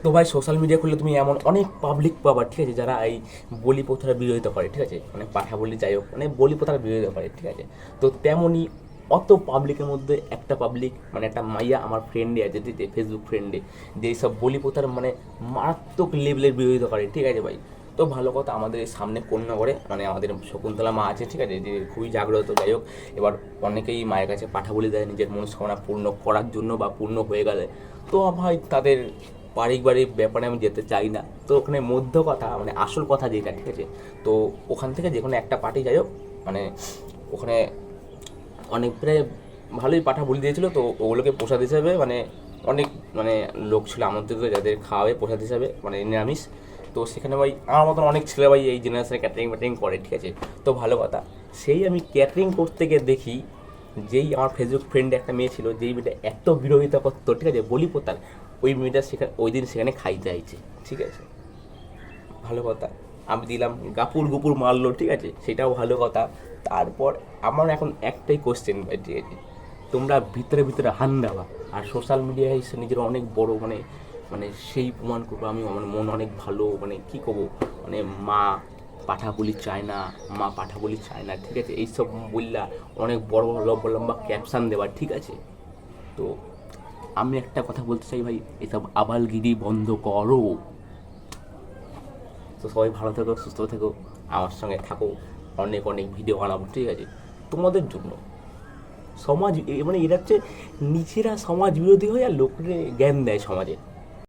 তো ভাই social media খুললে তুমি এমন অনেক পাবলিক পাবা, ঠিক আছে, যারা এই বলি প্রথার বিরোধিতা করে, ঠিক আছে, মানে পাঠা বলি যাই হোক, মানে বলি প্রথার বিরোধিতা করে, ঠিক আছে। তো তেমনই অত পাবলিকের মধ্যে একটা পাবলিক, মানে একটা মাইয়া আমার ফ্রেন্ডে আছে, ঠিক আছে, ফেসবুক ফ্রেন্ডে, যে সব বলি প্রথার মানে মারাত্মক লেভেলের বিরোধিতা করে, ঠিক আছে ভাই। তো ভালো কথা, আমাদের এই সামনে কন্যাগড়ে মানে আমাদের শকুন্তলা মা আছে, ঠিক আছে, যে খুবই জাগ্রত, যাই হোক। এবার অনেকেই মায়ের কাছে পাঠা বলি দেয় নিজের মনস্কামনা পূর্ণ করার জন্য বা পূর্ণ হয়ে গেলে। তো ভাই তাদের পারিবারিক ব্যাপারে আমি যেতে চাই না। তো ওখানে মধ্য কথা মানে আসল কথা যেটা, ঠিক আছে, তো ওখান থেকে যে কোনো একটা পার্টি যাই হোক, মানে ওখানে অনেক প্রায় ভালোই পাঠা বলি দিয়েছিলো। তো ওগুলোকে প্রসাদ হিসাবে মানে অনেক মানে লোক ছিল আমন্ত্রিত, যাদের খাওয়াবে প্রসাদ হিসাবে মানে নিরামিষ। তো সেখানে ভাই আমার মতন অনেক ছেলে ভাই এই জেনারেশনে ক্যাটারিং ব্যাটারিং করে, ঠিক আছে। তো ভালো কথা, সেই আমি ক্যাটারিং করতে গিয়ে দেখি যেই আমার ফেসবুক ফ্রেন্ডে একটা মেয়ে ছিল, যেই মেয়েটা এত বিরোধিতা করতো, ঠিক আছে, বলি প্রথার, ওই মেয়েটা সেখানে ওই দিন সেখানে খাইতে আইছে, ঠিক আছে। ভালো কথা, আমি দিলাম, গাপুর গুপুর মারলো, ঠিক আছে, সেটাও ভালো কথা। তারপর আমার এখন একটাই কোশ্চেন ভাই, ঠিক আছে, তোমরা ভিতরে ভিতরে হান দেওয়া আর সোশ্যাল মিডিয়ায় এসে নিজের অনেক বড় মানে মানে সেই প্রমাণ করবো আমি, আমার মন অনেক ভালো, মানে কী করবো, মানে মা পাঠা বলি চায় না, মা পাঠা বলি চায় না, ঠিক আছে, এইসব বললা অনেক বড় লম্বা লম্বা ক্যাপশান দেওয়া, ঠিক আছে। তো আমি একটা কথা বলতে চাই ভাই, এসব আবালগিরি বন্ধ করো। তো সবাই ভালো থেকো, সুস্থ থেকো, আমার সঙ্গে থাকো, অনেক অনেক ভিডিও বানাবো, ঠিক আছে, তোমাদের জন্য। সমাজ মানে এরা হচ্ছে নিজেরা সমাজ বিরোধী হয়ে আর লোককে জ্ঞান দেয় সমাজে।